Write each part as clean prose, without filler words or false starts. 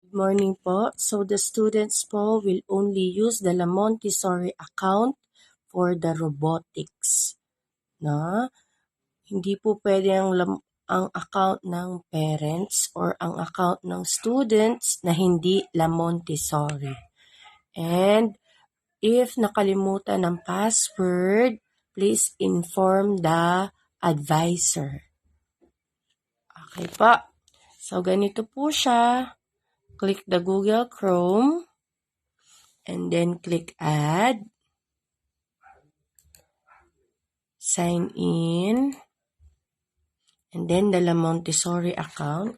Good morning po. So the students po will only use the Montessori account for the robotics. No? Hindi po pwede ang account ng parents or ang account ng students na hindi Montessori. And if nakalimutan ng password, please inform the advisor. Okay po. So ganito po siya. Click the Google Chrome and then click Add, sign in, and then the Montessori account.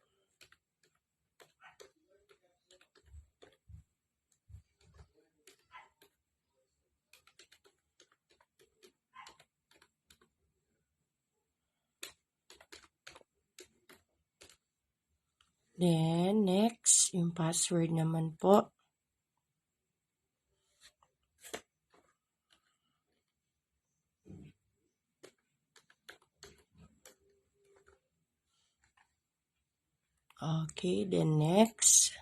Then, next, yung password naman po. Okay, then next.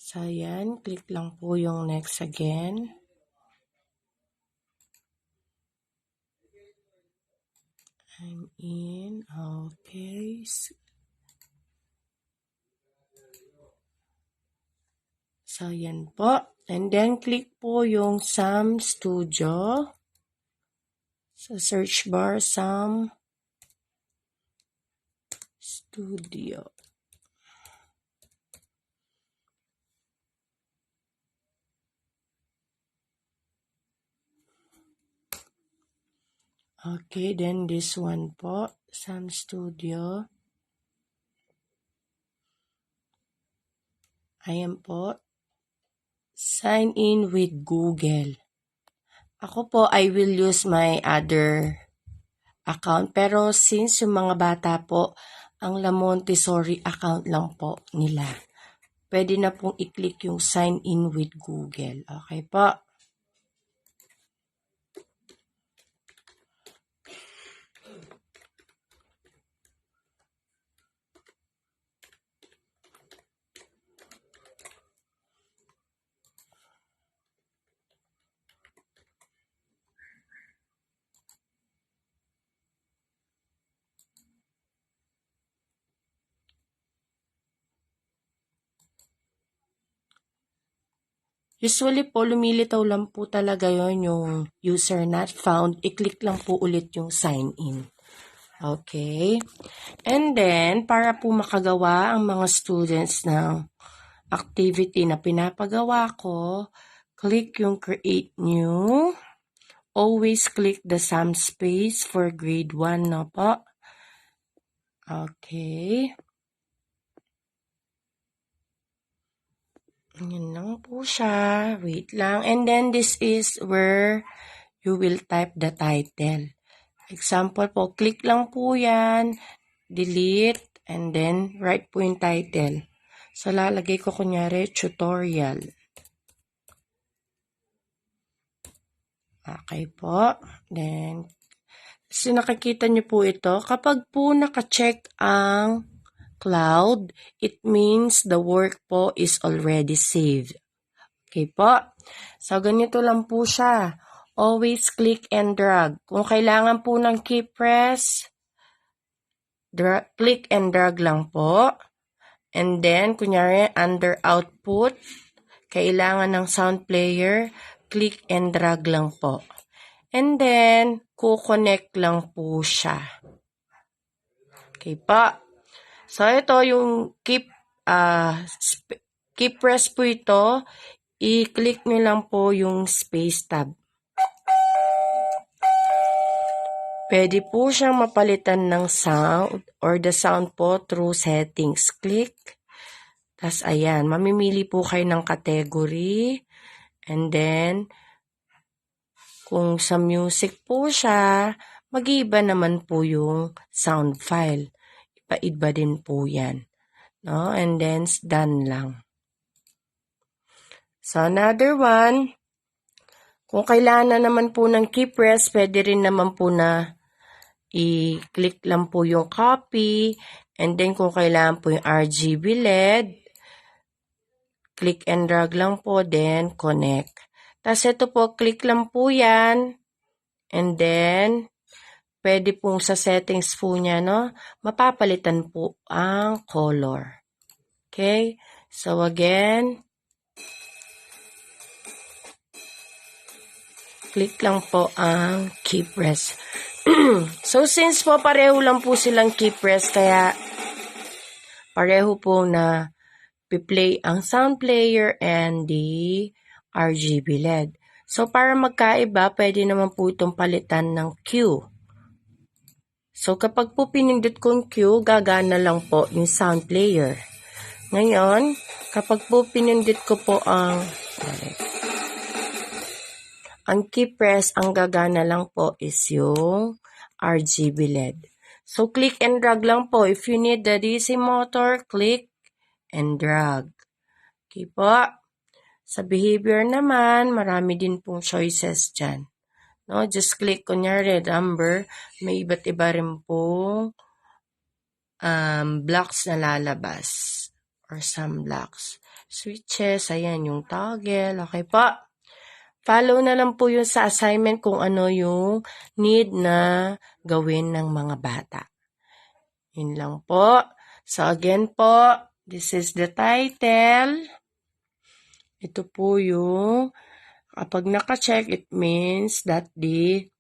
So, yan. Click lang po yung next again. I'm in. Okay. So, yan po. And then, click po yung Sam Studio. Sa search bar, Sam Studio. Okay, then this one po, Sam Studio. Ayan po. Sign in with Google. Ako po, I will use my other account. Pero since yung mga bata po, ang Montessori account lang po nila. Pwede na pong i-click yung sign in with Google. Okay po. Usually po, lumilitaw lang po talaga yon yung user not found. I-click lang po ulit yung sign in. Okay. And then, para po makagawa ang mga students ng activity na pinapagawa ko, click yung create new. Always click the sum space for grade 1 na po. Okay. Yan lang po siya. Wait lang. And then this is where you will type the title. Example po, click lang po yan. Delete. And then write po yung title. So lalagay ko kunyari tutorial. Okay po. Then, so nakikita nyo po ito. Kapag po naka-check ang cloud, it means the work po is already saved. Okay po. So, ganito lang po siya. Always click and drag. Kung kailangan po ng key press, click and drag lang po. And then, kunyari, under output, kailangan ng sound player, click and drag lang po. And then, kukonect lang po siya. Okay pa. So, ito yung key press po ito. I-click nyo lang po yung space tab. Pwede po siyang mapalitan ng sound or the sound po through settings. Click. Tapos, ayan. Mamimili po kayo ng category. And then, kung sa music po siya, mag-iiba naman po yung sound file. Iba-iba din po yan. No? And then, done lang. So, another one, kung kailangan na naman po ng key press, pwede rin naman po na i-click lang po yung copy, and then kung kailangan po yung RGB LED, click and drag lang po, then connect. Tapos ito po, click lang po yan, and then pwede pong sa settings po niya, no, mapapalitan po ang color. Okay? So again, click lang po ang keep rest. So since po pareho lang po silang keep rest, kaya pareho po na play ang sound player and the RGB LED. So para magkaiba, pwede naman po itong palitan ng Q. So kapag po pinindot ko yung Q, gagana lang po yung sound player. Ngayon, kapag po pinindot ko po ang key press, ang gagana lang po is yung RGB LED. So, click and drag lang po. If you need the DC motor, click and drag. Okay po. Sa behavior naman, marami din pong choices dyan. No, just click kunyari number. May iba't iba rin pong blocks na lalabas. Or some blocks. Switches, ayan yung toggle. Okay po. Follow na lang po yung sa assignment kung ano yung need na gawin ng mga bata. Yun lang po. So again po, this is the title. Ito po yung, kapag naka-check, it means that the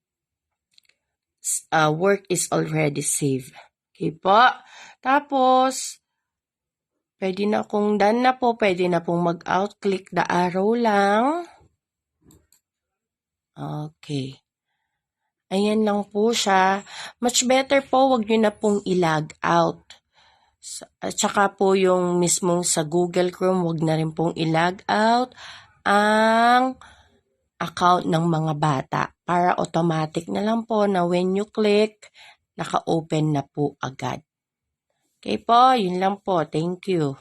work is already saved. Okay po. Tapos, pwede na kung done na po, pwede na pong mag-out. Click the arrow lang. Okay. Ayan lang po siya. Much better po, wag nyo na pong i-log out. At saka po yung mismong sa Google Chrome, wag na rin pong i-log out ang account ng mga bata. Para automatic na lang po na when you click, naka-open na po agad. Okay po, yun lang po. Thank you.